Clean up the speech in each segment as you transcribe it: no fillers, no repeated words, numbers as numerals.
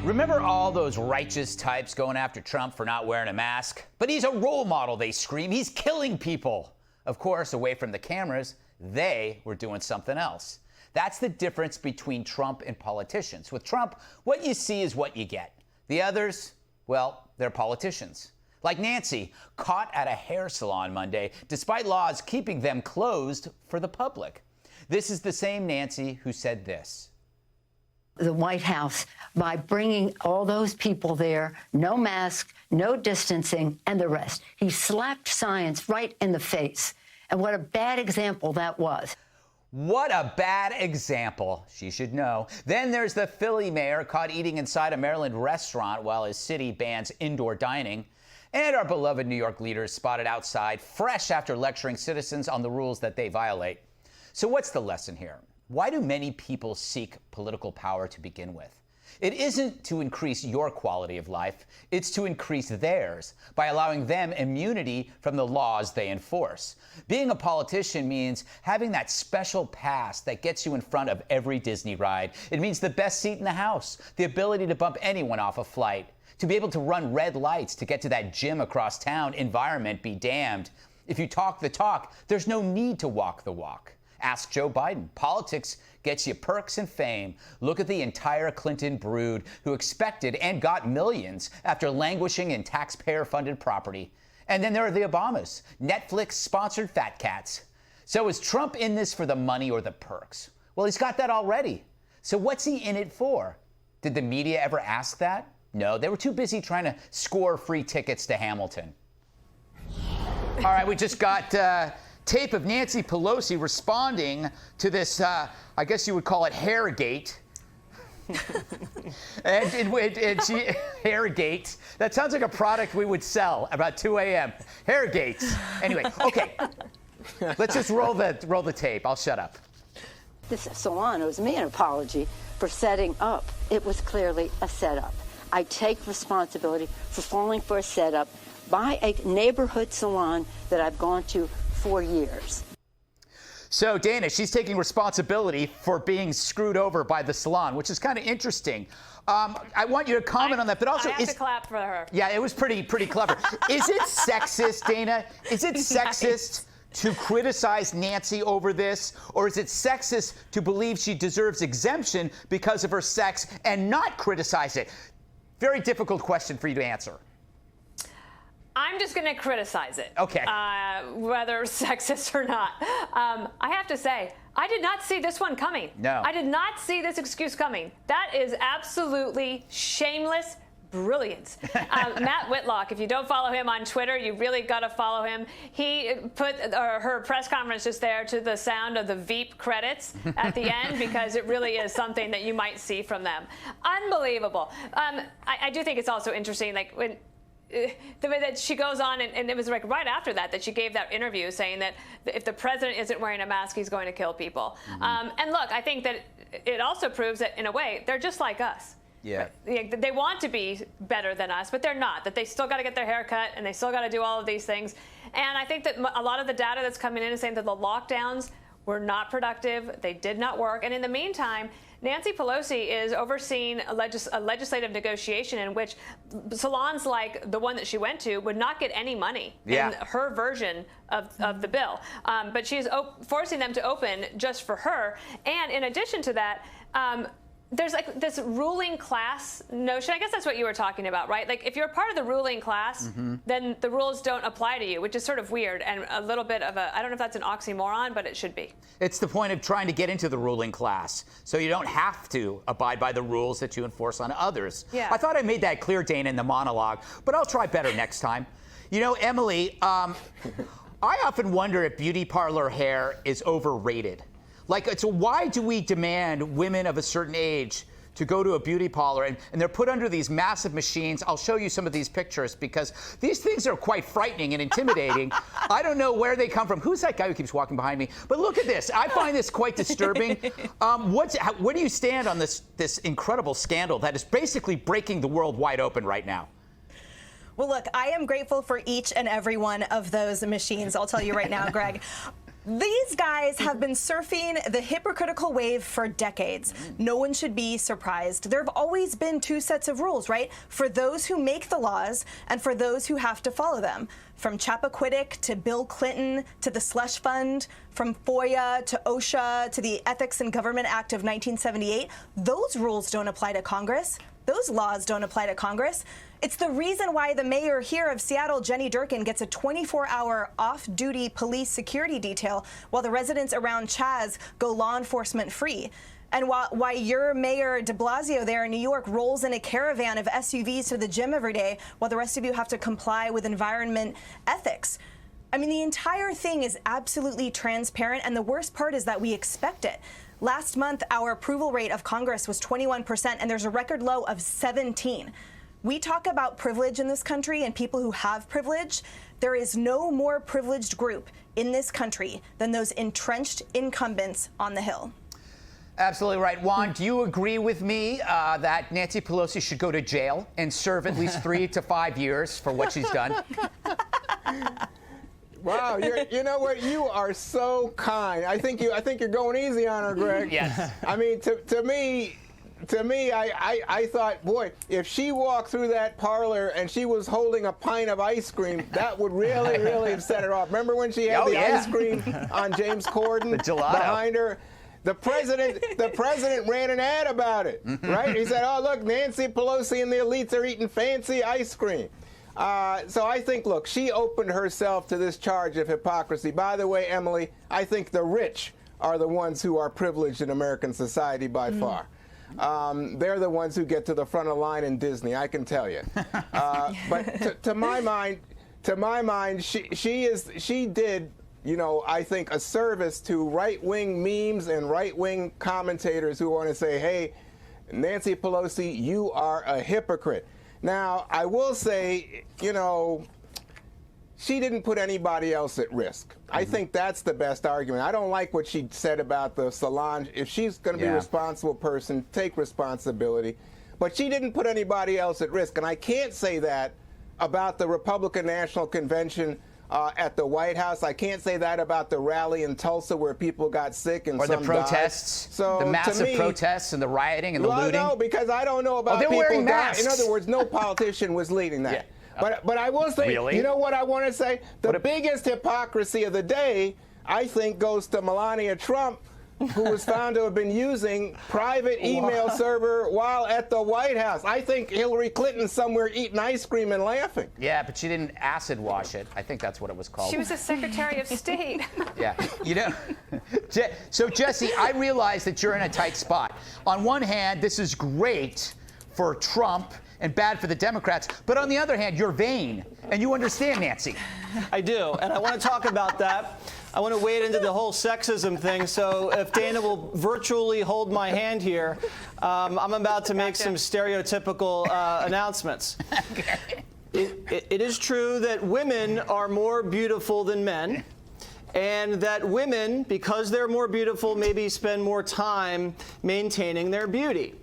Remember all those righteous types going after Trump for not wearing a mask? But he's a role model, they scream. He's killing people. Of course, away from the cameras, they were doing something else. That's the difference between Trump and politicians. With Trump, what you see is what you get. The others, well, they're politicians. Like Nancy, caught at a hair salon Monday, despite laws keeping them closed for the public. This is the same Nancy who said this. The White House, by bringing all those people there, no mask, no distancing, and the rest. He slapped science right in the face. And what a bad example that was. What a bad example. She should know. Then there's the Philly mayor caught eating inside a Maryland restaurant while his city bans indoor dining. And our beloved New York leaders spotted outside, fresh after lecturing citizens on the rules that they violate. So what's the lesson here? Why do many people seek political power to begin with? It isn't to increase your quality of life. It's to increase theirs by allowing them immunity from the laws they enforce. Being a politician means having that special pass that gets you in front of every Disney ride. It means the best seat in the house, the ability to bump anyone off a flight, to be able to run red lights to get to that gym across town. Environment be damned. If you talk the talk, there's no need to walk the walk. Ask Joe Biden. Politics gets you perks and fame. Look at the entire Clinton brood who expected and got millions after languishing in taxpayer-funded property. And then there are the Obamas, Netflix-sponsored fat cats. So is Trump in this for the money or the perks? Well, he's got that already. So what's he in it for? Did the media ever ask that? No, they were too busy trying to score free tickets to Hamilton. All right, we just got tape of Nancy Pelosi responding to this, I guess you would call it Hairgate. and she, Hairgate. That sounds like a product we would sell about 2 a.m. Hairgate. Anyway, okay. Let's just roll the tape. I'll shut up. This salon owes me an apology for setting up. It was clearly a setup. I take responsibility for falling for a setup by a neighborhood salon that I've gone to for years. So, Dana, she's taking responsibility for being screwed over by the salon, which is kind of interesting. I want you to comment on that, but also... I have to clap for her. Yeah, it was pretty clever. Is it sexist, Dana? Is it sexist to criticize Nancy over this? Or is it sexist to believe she deserves exemption because of her sex and not criticize it? Very difficult question for you to answer. I'm just going to criticize it. Okay. Whether sexist or not. I have to say, I did not see this one coming. No. I did not see this excuse coming. That is absolutely shameless brilliance. Matt Whitlock, if you don't follow him on Twitter, you really got to follow him. He put her press conference just there to the sound of the Veep credits at the end, because it really is something that you might see from them. Unbelievable. I do think it's also interesting, like when the way that she goes on, and it was like right after that she gave that interview saying that if the president isn't wearing a mask, he's going to kill people. And look, I think that it also proves that in a way they're just like us. Yeah. They want to be better than us, but they're not. That they still got to get their hair cut and they still got to do all of these things. And I think that a lot of the data that's coming in is saying that the lockdowns were not productive. They did not work. And in the meantime, Nancy Pelosi is overseeing a legislative negotiation in which salons like the one that she went to would not get any money in her version of the bill. But she's forcing them to open just for her. And in addition to that, there's like this ruling class notion. I guess that's what you were talking about, right? Like if you're a part of the ruling class, then the rules don't apply to you, which is sort of weird and a little bit of a, I don't know if that's an oxymoron, but it should be. It's the point of trying to get into the ruling class, so you don't have to abide by the rules that you enforce on others. Yeah. I thought I made that clear, Dana, in the monologue, but I'll try better next time. You know, Emily, I often wonder if beauty parlor hair is overrated. Like, it's why do we demand women of a certain age to go to a beauty parlor and they're put under these massive machines? I'll show you some of these pictures because these things are quite frightening and intimidating. I don't know where they come from. Who's that guy who keeps walking behind me? But look at this. I find this quite disturbing. Where do you stand on this incredible scandal that is basically breaking the world wide open right now? Well, look, I am grateful for each and every one of those machines. I'll tell you right now, Greg. These guys have been surfing the hypocritical wave for decades. No one should be surprised. There have always been two sets of rules, right? For those who make the laws and for those who have to follow them. From Chappaquiddick to Bill Clinton to the Slush Fund, from FOIA to OSHA to the Ethics in Government Act of 1978, those rules don't apply to Congress. Those laws don't apply to Congress. It's the reason why the mayor here of Seattle, Jenny Durkin, gets a 24-hour off-duty police security detail while the residents around Chaz go law enforcement free. And why your mayor de Blasio there in New York rolls in a caravan of SUVs to the gym every day while the rest of you have to comply with environment ethics. I mean, the entire thing is absolutely transparent, and the worst part is that we expect it. Last month, our approval rate of Congress was 21%, and there's a record low of 17%. We talk about privilege in this country and people who have privilege. There is no more privileged group in this country than those entrenched incumbents on the Hill. Absolutely right. Juan, do you agree with me that Nancy Pelosi should go to jail and serve at least 3 to 5 years for what she's done? Wow, you know what? You are so kind. I think you're going easy on her, Greg. Yes. I mean, to me, I thought, boy, if she walked through that parlor and she was holding a pint of ice cream, that would really, really have set her off. Remember when she had ice cream on James Corden behind her? The president ran an ad about it, right? He said, "Oh, look, Nancy Pelosi and the elites are eating fancy ice cream." So I think, look, she opened herself to this charge of hypocrisy. By the way, Emily, I think the rich are the ones who are privileged in American society by far. They're the ones who get to the front of the line in Disney, I can tell you. But to my mind, she did, you know, I think a service to right-wing memes and right-wing commentators who want to say, hey, Nancy Pelosi, you are a hypocrite. Now, I will say, you know, she didn't put anybody else at risk. I think that's the best argument. I don't like what she said about the salon. If she's going to be a responsible person, take responsibility. But she didn't put anybody else at risk. And I can't say that about the Republican National Convention at the White House. I can't say that about the rally in Tulsa where people got sick and or some the protests, died. So the massive protests and the rioting and the looting. No, because I don't know about they're people wearing masks. In other words, no politician was leading that. But I will say, you know what I want to say? The biggest hypocrisy of the day, I think, goes to Melania Trump, who was found to have been using private email server while at the White House. I think Hillary Clinton's somewhere eating ice cream and laughing. Yeah, but she didn't acid wash it. I think that's what it was called. She was a Secretary of State. Yeah. You know, so Jesse, I realize that you're in a tight spot. On one hand, this is great for Trump and bad for the Democrats. But on the other hand, you're vain, and you understand Nancy. I do, and I want to talk about that. I want to wade into the whole sexism thing, so if Dana will virtually hold my hand here, I'm about to make some stereotypical announcements. Okay. It is true that women are more beautiful than men, and that women, because they're more beautiful, maybe spend more time maintaining their beauty.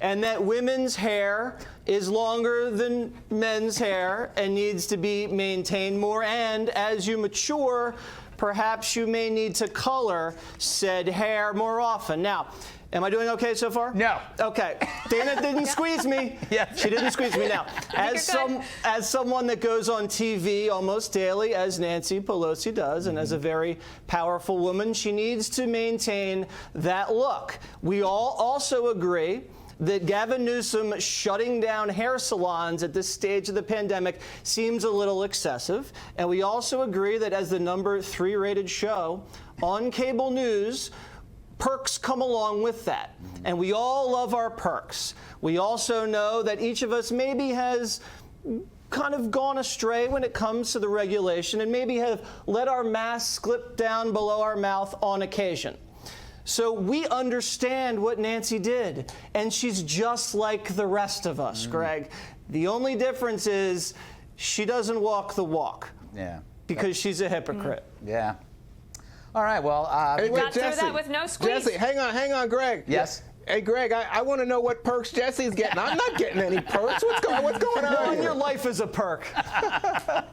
And that women's hair is longer than men's hair and needs to be maintained more. And as you mature, perhaps you may need to color said hair more often. Now, am I doing okay so far? No. Okay. Dana didn't squeeze me. Yes. She didn't squeeze me. Now, as someone that goes on TV almost daily, as Nancy Pelosi does, and as a very powerful woman, she needs to maintain that look. We all also agree that Gavin Newsom shutting down hair salons at this stage of the pandemic seems a little excessive. And we also agree that as the number 3 rated show on cable news, perks come along with that. And we all love our perks. We also know that each of us maybe has kind of gone astray when it comes to the regulation and maybe have let our mask slip down below our mouth on occasion. So we understand what Nancy did, and she's just like the rest of us, Greg. The only difference is she doesn't walk the walk. Yeah. Because she's a hypocrite. Yeah. All right, well... we got through that with no squeeze. Jesse, hang on, Greg. Yes? Hey, Greg, I want to know what perks Jesse's getting. I'm not getting any perks. What's going on Well, here? your life is a perk.